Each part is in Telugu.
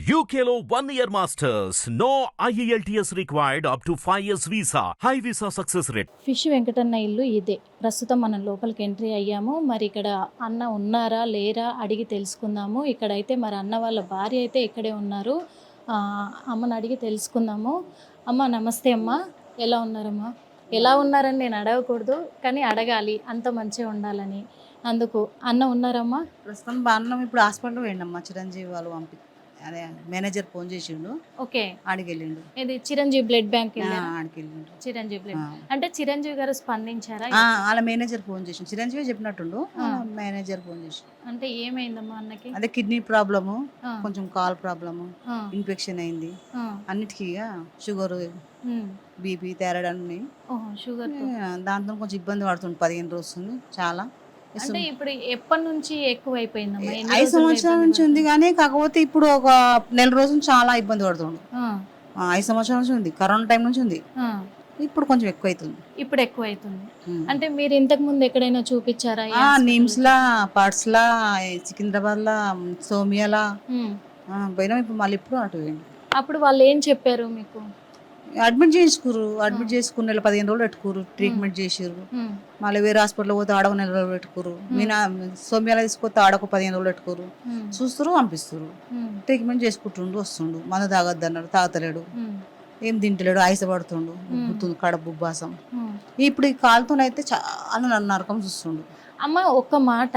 UKLO 1 year masters. No IELTS required up to 5 years visa. High visa success rate. Fish Venkatanna ఇల్లు ఇదే. ప్రస్తుతం మనం లోపలికి ఎంట్రీ అయ్యాము. మరి ఇక్కడ అన్న ఉన్నారా లేరా అడిగి తెలుసుకుందాము. ఇక్కడైతే మరి అన్న వాళ్ళ భార్య అయితే ఇక్కడే ఉన్నారు. అమ్మని అడిగి తెలుసుకుందాము. అమ్మ నమస్తే అమ్మ, ఎలా ఉన్నారమ్మా? ఎలా ఉన్నారని నేను అడగకూడదు, కానీ అడగాలి, అంత మంచిగా ఉండాలని. అందుకు అన్న ఉన్నారమ్మా? ప్రస్తుతం బాగున్నాం. ఇప్పుడు హాస్పిటల్ పోయిండమ్మా, చిరంజీవి వాళ్ళు అదే మేనేజర్ ఫోన్ చేసిండు. ఓకే, ఆడికి వెళ్ళిండు. ఇది చిరంజీవి బ్లడ్ బ్యాంక్ ఆడికి వెళ్ళిండు. చిరంజీవి బ్లడ్ అంటే చిరంజీవి గారు స్పందించారా? వాళ్ళ మేనేజర్ ఫోన్ చేసిండు. చిరంజీవి చెప్పినట్టుండు, మేనేజర్ ఫోన్ చేసి. అంటే ఏమైందమ్మా అన్నకి? అదే కిడ్నీ ప్రాబ్లము, కొంచెం కాల్ ప్రాబ్లము, ఇన్ఫెక్షన్ అయింది. అన్నిటికీ షుగర్, బీపీ, థైరాయిడ్ అన్ని. షుగర్ దాంతో కొంచెం ఇబ్బంది పడుతుంది. 15 రోజులు చాలా. అంటే ఇప్పుడు ఎప్పటి నుంచి ఎక్కువ అయిపోయిందమ్మా? 5 సంవత్సరాల నుంచి ఉంది, కానీ కాకపోతే ఇప్పుడు ఒక నెల రోజులు చాలా ఇబ్బంది పడుతుంది. 5 సంవత్సరాల నుంచి ఉంది, కరోనా టైం నుంచి ఉంది. ఇప్పుడు కొంచెం ఎక్కువ అవుతుంది. ఇప్పుడు ఎక్కువ అవుతుంది. అంటే మీరు ఇంతకు ముందు ఎక్కడైనా చూపించారా? నిమ్స్ లా, పార్ట్స్ లా, సికింద్రాబాద్ లా, సోమియాలా పోయినా. ఇప్పుడు మళ్ళీ ఇప్పుడు అటు పోయింది. అప్పుడు వాళ్ళు ఏం చెప్పారు మీకు? అడ్మిట్ చేసుకున్న 15 రోజులు పెట్టుకోరు, ట్రీట్మెంట్ చేసారు. మళ్ళీ వేరే హాస్పిటల్ పోతే ఆడొక 1 నెల రోజులు పెట్టుకోరు. మీనా సోమ్యాల తీసుకొస్తే ఆడొక 15 రోజులు పెట్టుకోరు. చూస్తారు, పంపిస్తారు. ట్రీట్మెంట్ చేసుకుంటుండు, వస్తుండు. మందు తాగొద్దు అన్నాడు, తాగతలేడు. ఏం తింటలేడు, ఆయాసపడుతుండు, గుర్తుంది కడుపు ఉబ్బాసం. ఇప్పుడు ఈ కాలుతోనైతే చాలా నరకం చూస్తుండు. అమ్మ ఒక్క మాట,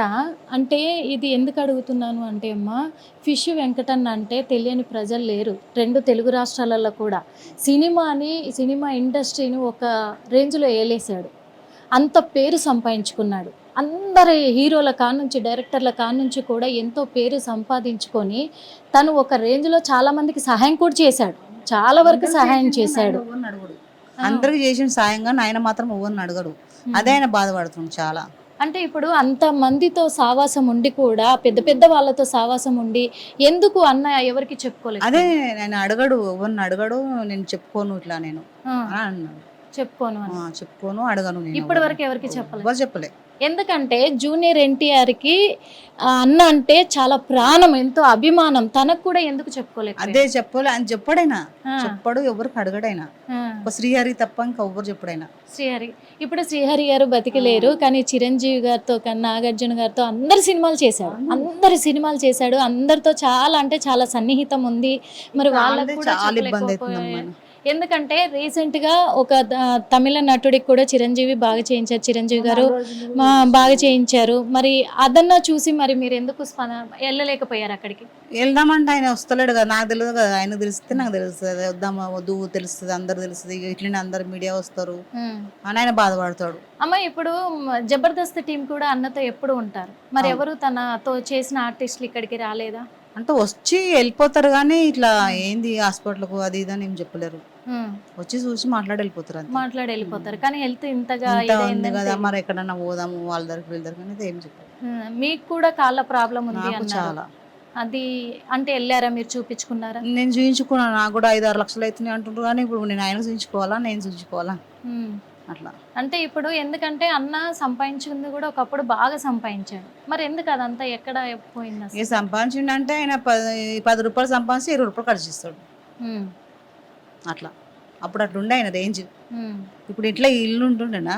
అంటే ఇది ఎందుకు అడుగుతున్నాను అంటే అమ్మ, ఫిష్ వెంకటన్న అంటే తెలియని ప్రజలు లేరు 2 తెలుగు రాష్ట్రాలలో కూడా. సినిమా ఇండస్ట్రీని ఒక రేంజ్లో ఏలేశాడు, అంత పేరు సంపాదించుకున్నాడు. అందరి హీరోల కానుంచి, డైరెక్టర్ల కానుంచి కూడా ఎంతో పేరు సంపాదించుకొని తను ఒక రేంజ్లో చాలామందికి సహాయం కూడా చేశాడు, చాలా వరకు సహాయం చేశాడు. అందరికి చేసిన సాయంగా ఆయన మాత్రం ఎవరిని అడగడు. అదే ఆయన బాధపడుతుంది చాలా. అంటే ఇప్పుడు అంత మందితో సావాసం ఉండి కూడా, పెద్ద పెద్ద వాళ్ళతో సావాసం ఉండి ఎందుకు అన్న ఎవరికి చెప్పుకోలేదు? అదే నేను అడగడు, ఎవరిని అడగడు. నేను చెప్పుకోను, ఇట్లా నేను అన్నాడు. చెప్పుకోను, అడగను. ఇప్పటి వరకు ఎవరికి చెప్పలే. ఎందుకంటే జూనియర్ ఎన్టీఆర్కి అన్న అంటే చాలా ప్రాణం, ఎంతో అభిమానం. తనకు కూడా ఎందుకు చెప్పుకోలేదు? అదే చెప్పలే అని చెప్పాడైనా. చెప్పాడు, ఎవరికి అడగడైనా. శ్రీహరి తప్ప ఇంకా ఎవరు చెప్పడైనా. శ్రీహరి, ఇప్పుడు శ్రీహరి గారు బతికిలేరు, కానీ చిరంజీవి గారితో కన్నా నాగార్జున గారితో అందరి సినిమాలు చేశాడు. అందరితో చాలా అంటే చాలా సన్నిహితం ఉంది. మరి వాళ్ళకి కూడా చాలా ఇబ్బంది అవుతుంది. ఎందుకంటే రీసెంట్గా ఒక తమిళ నటుడికి కూడా చిరంజీవి బాగా చేయించారు, చిరంజీవి గారు బాగా చేయించారు. మరి అదన్నా చూసి మరి మీరు ఎందుకు వెళ్ళలేకపోయారు అక్కడికి? వెళ్దామంటే ఆయన వస్తలేడు కదా, నాకు తెలియదు కదా. ఆయన తెలిస్తే నాకు తెలుస్తుంది, వద్దామా వద్దు తెలుస్తుంది, అందరు తెలుస్తుంది. ఇట్లనే అందరు మీడియా వస్తారు అని ఆయన బాధపడతాడు. అమ్మ ఇప్పుడు జబర్దస్త్ టీం కూడా అన్నతో ఎప్పుడు ఉంటారు, మరి ఎవరు తనతో చేసిన ఆర్టిస్టులు ఇక్కడికి రాలేదా? అంటే వచ్చి వెళ్ళిపోతారు, కానీ ఇట్లా ఏంది హాస్పిటల్కు అది ఇది అని ఏం చెప్పలేరు. వచ్చి చూసి మాట్లాడి వెళ్ళిపోతారు, కానీ హెల్త్ ఇంతగా ఉంది కదా, మరి ఎక్కడన్నా పోదాము వాళ్ళ దగ్గరికి వెళ్తారు, కానీ ఏం చెప్పారు. మీకు కూడా కాళ్ళ ప్రాబ్లం ఉంది చాలా. అది అంటే వెళ్ళారా, మీరు చూపించుకున్నారా? నేను చూపించుకున్నాను, నాకు కూడా 5-6 లక్షలు అవుతున్నాయి అంటుండ్రు, కానీ ఇప్పుడు నేను ఆయన చూపించుకోవాలా, నేను చూపించుకోవాలా అట్లా. అంటే ఇప్పుడు ఎందుకంటే అన్న సంపాదించింది కూడా ఒకప్పుడు బాగా సంపాదించాడు, మరి ఎందుకు అదంతా ఎక్కడ పోయింది? ఏ సంపాదించిండు అంటే ఆయన 10 రూపాయలు సంపాదించి 20 రూపాయలు ఖర్చు చేస్తాడు అట్లా. అప్పుడు అట్లా ఉండే ఆయన రేంజ్. ఇప్పుడు ఇట్లా ఇల్లు ఉంటుండేనా,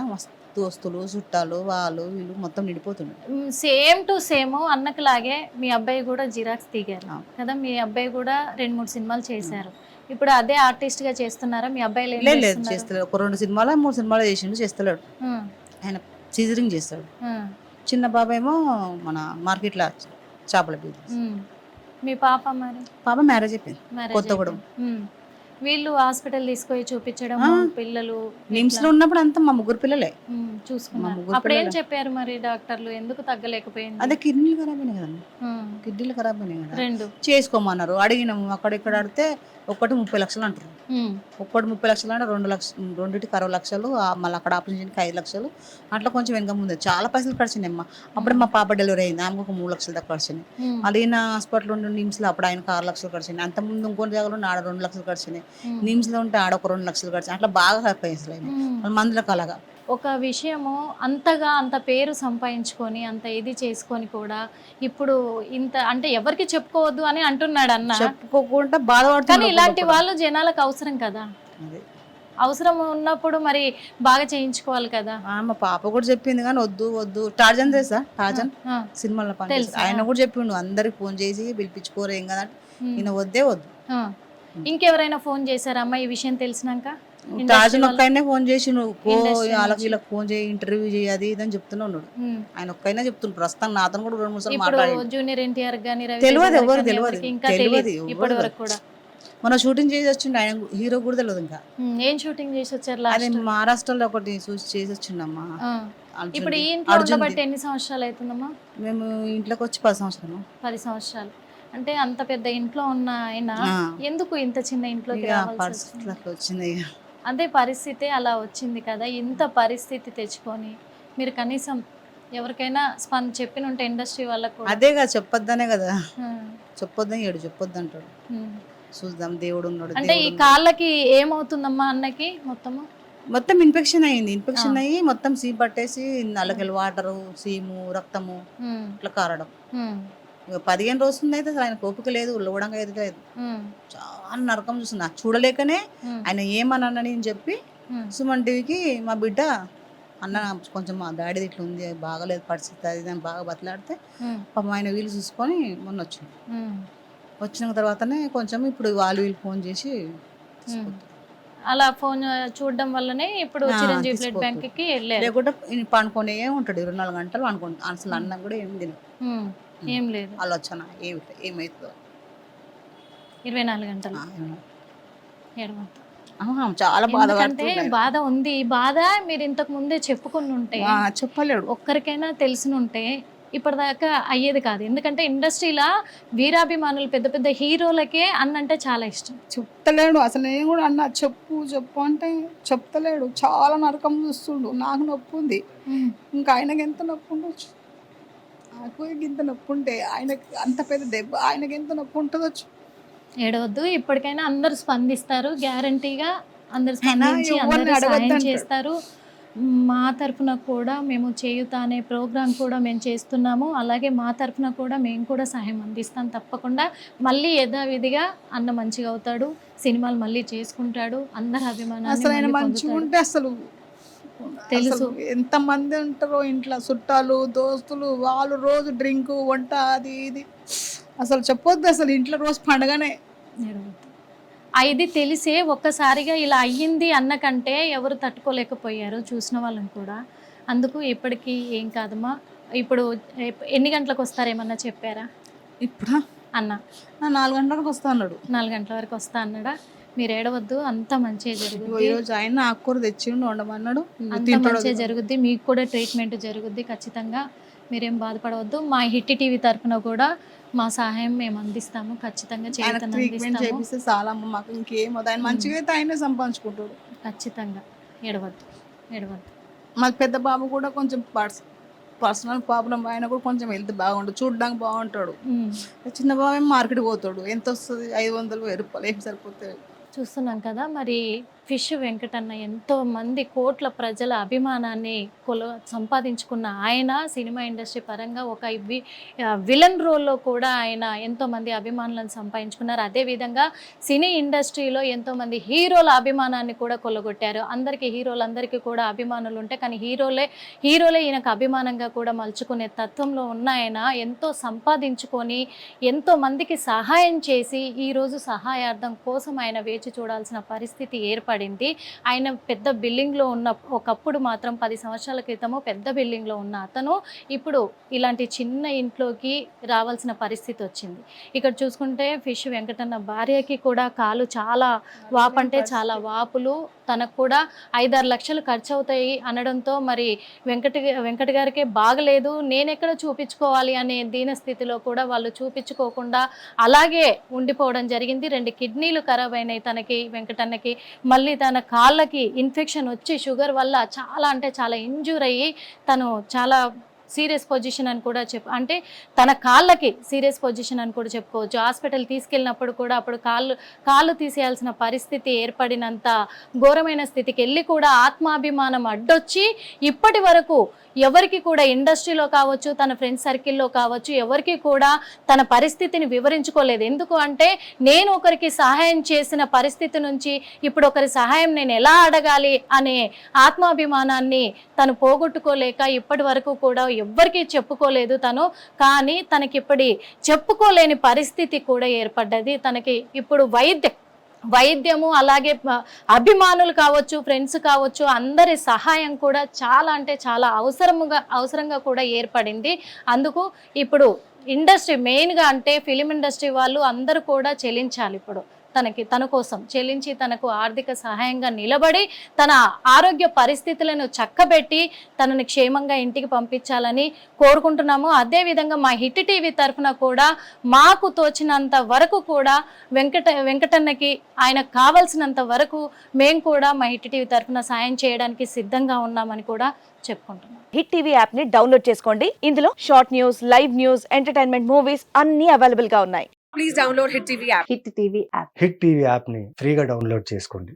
దోస్తులు, చుట్టాలు, వాళ్ళు వీళ్ళు మొత్తం నిండిపోతుండే. సేమ్ టు సేమ్ అన్నకు లాగే మీ అబ్బాయి కూడా జిరాక్స్ దిగారు కదా, మీ అబ్బాయి కూడా 2-3 సినిమాలు చేశారు. ఇప్పుడు అదే ఆర్టిస్ట్ గా చేస్తున్నారా మీ అబ్బాయి? లేదు, చేస్తలేడు. ఒక 2 సినిమాలు 3 సినిమాలు చేసిండు, చేస్తలేడు. ఆయన సీజరింగ్ చేస్తాడు. చిన్న బాబాయ్ ఏమో మన మార్కెట్ లో చేపల బిజినెస్. మీ పాప మ్యారేజ్ అయిపోయింది, కొత్తగూడెం. వీళ్ళు హాస్పిటల్ తీసుకొని చూపించడం, పిల్లలు నిమ్స్ లో ఉన్నప్పుడు అంతా మా 3 పిల్లలే చూసుకున్నారు. అప్పుడు ఏం చెప్పారు మరి డాక్టర్లు, ఎందుకు తగ్గలేకపోయింది? అదే కిడ్నీలు ఖరాబ్ అయినాయి కదా, కిడ్నీలు ఖరాబ్ అయినాయి కదా, 2 చేసుకోమన్నారు. అడిగినాము, అక్కడెక్కడ అడిగితే ఒకటి 30 లక్షలు అంటారు. ఒకటి 30 లక్షలు అంటే 2 లక్షలు, 2కి 60 లక్షలు, మళ్ళీ అక్కడ ఆపరేషన్కి 5 లక్షలు, అట్లా కొంచెం వెనక ముందు చాలా పైసలు ఖర్చున్నాయి అమ్మ. అప్పుడే మా పాప డెలివరీ అయింది, ఆమెకు ఒక 3 లక్షల దాకా ఖర్చున్నాయి. అడిగిన హాస్పిటల్ ఉండే నిమ్స్లో అప్పుడు ఆయనకు 6 లక్షలు ఖర్చున్నాయి. అంత ముందు ఇంకొన్ని జాగాలో ఆడ 2 లక్షలు ఖర్చున్నాయి. నిమ్స్లో ఉంటే ఆడ ఒక 2 లక్షలు ఖర్చు, అట్లా బాగా పైసలు అయినాయి మందులకు అలాగా. ఒక విషయము అంత పేరు సంపాదించుకొని అంత ఇది చేసుకొని కూడా ఇప్పుడు ఇంత అంటే ఎవరికి చెప్పుకోవద్దు అని అంటున్నాడు అన్న. చెప్పుకోకుండా కానీ బాధపడుతుంది. ఇలాంటి వాళ్ళు జనాలకు అవసరం కదా, అదే అవసరం ఉన్నప్పుడు మరి బాగా చేయించుకోవాలి కదా. మా పాప కూడా చెప్పింది కానీ వద్దు వద్దు. టార్జన్ తెలుసా? టార్జన్ ఆ, సినిమాలో పని తెలుసు. ఆయన కూడా చెప్పిండు అందరికి ఫోన్ చేసి పిలిపించుకోరు ఏం కదా ఈయన వద్దే వద్దు. ఆ. ఇంకెవరైనా ఫోన్ చేశారా అమ్మ ఈ విషయం తెలిసినాక? టార్జన్ ఒక్కనే ఫోన్ చేసి నువ్వు Industry వాళ్ళకి వీళ్ళకి ఫోన్ చేయి, ఇంటర్వ్యూ చేయి, అది ఇది అని చెప్తూనే ఉన్నాడు. ఉమ్. ఆయన ఒక్కైనా చెప్తుండ్రు. ప్రస్తుతం నాతో కూడా 2-3 సార్లు ఇప్పుడు మాట్లాడి జూనియర్ ఎన్టీఆర్ గాని తెలియదు, ఎవరు తెలియదు, ఇంకా తెలియదు, తెలియదు ఎవరు ఇప్పటి వరకు కూడా. మన షూటింగ్ చేసి వచ్చిండు, ఆయన హీరో కూడా తెలియదు ఇంకా. ఏం షూటింగ్ చేసి వచ్చారు అదే లాస్ట్? మహారాష్ట్రలో ఒకటి చూసి చేసి వచ్చిండమ్మా. ఇప్పుడు ఈ ఇంట్లో ఉండబట్టి ఎన్ని సంవత్సరాలు అవుతుందమ్మా? మేము ఇంట్లోకి వచ్చి 10 సంవత్సరాలు. 10 సంవత్సరాలు. అంటే అంత పెద్ద ఇంట్లో ఉన్న ఆయన ఆ. ఎందుకు ఇంత చిన్న ఇంట్లోకి ఇక రావాల్సి పరిస్థితులు వచ్చింది? అట్లా వచ్చింది ఇక. అదే పరిస్థితి అలా వచ్చింది కదా. ఇంత పరిస్థితి తెచ్చుకొని మీరు కనీసం ఎవరికైనా చెప్పిన ఉంటే ఇండస్ట్రీ వాళ్ళకు కూడా. అదేగా చెప్పొద్దనే కదా, ఆ. చెప్పొద్దని చెప్పొద్దు అంటాడు. ఉమ్. చూద్దాం, దేవుడు ఉన్నాడు. అంటే ఈ కాళ్ళకి ఏమవుతుందమ్మా అన్నకి మొత్తము? మొత్తం ఇన్ఫెక్షన్ అయ్యింది. ఇన్ఫెక్షన్ అయ్యి మొత్తం సీమ్ పట్టేసి నల్లకెళ్ళి వాటరు, సీము, రక్తము ఉమ్. ఇట్లా కారడం. ఉమ్. ఇక 15 రోజులు అయితే అసలు ఆయన ఓపిక లేదు, ఉల్లవడంగా అయితే లేదు. ఉమ్. చాలా నరకం చూస్తుంది. నాకు చూడలేకనే ఉమ్. ఆయన ఏమన్నానని చెప్పి ఉమ్. సుమన్ టీవీకి మా బిడ్డ అన్న కొంచెం మా డాడీ ఇట్లా ఉంది, బాగలేదు పరిస్థితి, అది ఇది అని బాగా బతలాడితే ఉమ్. పాపం ఆయన వీలు చూసుకొని మొన్న వచ్చింది. ఉమ్. వచ్చిన తర్వాతనే కొంచెం ఇప్పుడు వాళ్ళు వీళ్ళు ఫోన్ చేసి తీసుకొచ్చారు. అలా ఫోన్ చూడడం వల్లనే ఇప్పుడు ఆ, చిరంజీవి బ్లడ్ తీసుకోవద్దు. బ్యాంక్ కి వెళ్ళారు. లేకుంటే ఈయన పండుకొనే ఉంటాడు 24 గంటలు అనుకుంటా. అసలు అన్నం కూడా ఏం తినదు. ఉమ్. ఏం లేదు, ఆలోచన ఏమవుతుందో. 24 గంటలు ఆ, ఏమో. ఏడవద్దు. చాలా ఎందుకంటే బాధపడుతుంది. బాధ ఉంది. ఈ బాధ మీరు ఇంతకు ముందే చెప్పుకుని ఉంటే, చెప్పలేడు. ఒక్కరికైనా తెలిసినుంటే ఇప్పటిదాకా అయ్యేది కాదు. ఎందుకంటే ఇండస్ట్రీలో వీరాభిమానులు పెద్ద పెద్ద హీరోలకే అన్నంటే చాలా ఇష్టం. చెప్తలేడు అసలు. నేను కూడా అన్నా చెప్పు అంటే చెప్తలేడు. చాలా నరకం చూస్తుండు. నాకు నొప్పి ఉంది, ఇంకా ఆయనకి ఎంత నొప్పి ఉండొచ్చు. నాకు ఇంత నొప్పి ఉంటే ఆయనకి అంత పెద్ద దెబ్బ, ఆయనకి ఎంత నొప్పి ఉంటుందొచ్చు. ఏడవద్దు. ఇప్పటికైనా అందరూ స్పందిస్తారు, గ్యారంటీగా అందరు అయినా స్పందించి ఎవరిని అందరూ సాయం అడగొద్దంటాడు. చేస్తారు. మా తరఫున కూడా మేము చేయుత అనే ప్రోగ్రాం కూడా మేము చేస్తున్నాము. అలాగే మా తరఫున కూడా మేము కూడా సహాయం అందిస్తాం తప్పకుండా. మళ్ళీ యథావిధిగా అన్న మంచిగా అవుతాడు, సినిమాలు మళ్ళీ చేసుకుంటాడు, అందరి అభిమానాన్ని అసలు ఆయన మళ్ళీ మంచిగా పొందుతాడు. ఉంటే అసలు తెలుసు. అసలు ఎంతమంది ఉంటారో ఇంట్లో, చుట్టాలు, దోస్తులు, వాళ్ళు రోజు డ్రింకు, వంట, అది ఇది. అసలు చెప్పొద్దు. అసలు ఇంట్లో రోజు పండగనే. ఏడవద్దు. ఇది తెలిసే ఒక్కసారిగా ఇలా అయ్యింది అన్నకంటే ఎవరు తట్టుకోలేకపోయారు చూసిన వాళ్ళని కూడా. అందుకు ఎప్పటికీ ఏం కాదమ్మా. ఇప్పుడు ఎన్ని గంటలకు వస్తారేమన్నా చెప్పారా ఇప్పుడు అన్న? 4 గంటలకు వస్తా అన్నాడు. 4 గంటల వరకు వస్తా అన్నాడా? మీరు ఏడవద్దు, అంత మంచిగా జరుగుద్ది, ఈరోజు ఆయన ఆకుకూర తెచ్చిండు, వండమన్నాడు. అంత మంచిగా జరుగుద్ది. మీకు కూడా ట్రీట్మెంట్ జరుగుద్ది ఖచ్చితంగా. మీరేం బాధపడవద్దు. మా హిట్ టీవీ తరఫున కూడా మా సహాయం మేము అందిస్తాము, ఖచ్చితంగా ఆయన చేతను ట్రీట్మెంట్ అందిస్తాము. చేపిస్తే చాలా అమ్మ, మాకు ఇంకేమో. ఆయన మంచిగా అయితే ఆయనే సంపాదించుకుంటాడు. ఖచ్చితంగా ఏడవద్దు, ఏడవద్దు. మాకు పెద్ద బాబు కూడా కొంచెం పర్సనల్ ప్రాబ్లం, ఆయన కూడా కొంచెం హెల్త్ బాగుంటుంది, చూడడానికి బాగుంటాడు. ఉమ్. చిన్న బాబు ఏమో మార్కెట్కి పోతాడు. ఎంత వస్తుంది? 500-1000 రూపాయలు ఏం సరిపోతాయి. చూస్తున్నాం కదా మరి. ఫిష్ వెంకటన్న ఎంతో మంది కోట్ల ప్రజల అభిమానాన్ని సంపాదించుకున్న ఆయన సినిమా ఇండస్ట్రీ పరంగా ఒక విలన్ రోల్లో కూడా ఆయన ఎంతోమంది అభిమానులను సంపాదించుకున్నారు. అదేవిధంగా సినీ ఇండస్ట్రీలో ఎంతోమంది హీరోల అభిమానాన్ని కూడా కొల్లగొట్టారు. హీరోలందరికీ కూడా అభిమానులు ఉంటాయి, కానీ హీరోలే ఈయనకు అభిమానంగా కూడా మలుచుకునే తత్వంలో ఉన్న ఆయన ఎంతో సంపాదించుకొని ఎంతో మందికి సహాయం చేసి ఈరోజు సహాయార్థం కోసం ఆయన వేచి చూడాల్సిన పరిస్థితి ఏర్పడింది. ఆయన పెద్ద బిల్డింగ్లో ఉన్న, ఒకప్పుడు మాత్రం 10 సంవత్సరాల క్రితము పెద్ద బిల్డింగ్లో ఉన్న అతను ఇప్పుడు ఇలాంటి చిన్న ఇంట్లోకి రావాల్సిన పరిస్థితి వచ్చింది. ఇక్కడ చూసుకుంటే ఫిష్ వెంకటన్న భార్యకి కూడా కాలు చాలా వాపంటే చాలా వాపులు, తనకు కూడా 5-6 లక్షలు ఖర్చు అవుతాయి అనడంతో మరి వెంకట గారికే బాగలేదు, నేనెక్కడ చూపించుకోవాలి అనే దీన స్థితిలో కూడా వాళ్ళు చూపించుకోకుండా అలాగే ఉండిపోవడం జరిగింది. 2 కిడ్నీలు ఖరాబ్ అయినాయి తనకి, వెంకటన్నకి. మళ్ళీ తన కాళ్ళకి ఇన్ఫెక్షన్ వచ్చి షుగర్ వల్ల చాలా అంటే చాలా ఇంజూర్ అయ్యి తను చాలా సీరియస్ పొజిషన్ అని కూడా అంటే తన కాళ్ళకి సీరియస్ పొజిషన్ అని కూడా చెప్పుకోవచ్చు. హాస్పిటల్ తీసుకెళ్ళినప్పుడు కూడా అప్పుడు కాళ్ళు తీసేయాల్సిన పరిస్థితి ఏర్పడినంత ఘోరమైన స్థితికి వెళ్ళి కూడా ఆత్మాభిమానం అడ్డొచ్చి ఇప్పటి వరకు ఎవరికి కూడా ఇండస్ట్రీలో కావచ్చు, తన ఫ్రెండ్స్ సర్కిల్లో కావచ్చు, ఎవరికి కూడా తన పరిస్థితిని వివరించుకోలేదు. ఎందుకు అంటే నేను ఒకరికి సహాయం చేసిన పరిస్థితి నుంచి ఇప్పుడు ఒకరి సహాయం నేను ఎలా అడగాలి అనే ఆత్మాభిమానాన్ని తను పోగొట్టుకోలేక ఇప్పటి వరకు కూడా ఎవ్వరికీ చెప్పుకోలేదు తను. కానీ తనకిప్పటి చెప్పుకోలేని పరిస్థితి కూడా ఏర్పడ్డది. తనకి ఇప్పుడు వైద్యము అలాగే అభిమానులు కావచ్చు, ఫ్రెండ్స్ కావచ్చు, అందరి సహాయం కూడా చాలా అంటే చాలా అవసరంగా కూడా ఏర్పడింది. అందుకు ఇప్పుడు ఇండస్ట్రీ మెయిన్గా అంటే ఫిలిం ఇండస్ట్రీ వాళ్ళు అందరూ కూడా చెల్లించాలి ఇప్పుడు తన కోసం చెల్లించి తనకు ఆర్థిక సహాయంగా నిలబడి తన ఆరోగ్య పరిస్థితులను చక్కబెట్టి తనని క్షేమంగా ఇంటికి పంపించాలని కోరుకుంటున్నాము. అదేవిధంగా మా హిట్ టీవీ తరఫున కూడా మాకు తోచినంత వరకు కూడా వెంకటన్నకి ఆయనకు కావాల్సినంత వరకు మేము కూడా మా హిట్ టీవీ తరఫున సాయం చేయడానికి సిద్ధంగా ఉన్నామని కూడా చెప్పుకుంటున్నాం. హిట్ టీవీ యాప్ ని డౌన్లోడ్ చేసుకోండి. ఇందులో short news, live news, entertainment movies అన్ని అవైలబుల్ గా ఉన్నాయి. Please download Hit TV app. Hit TV app hit TV యాప్ని ఫ్రీగా డౌన్లోడ్ చేసుకోండి.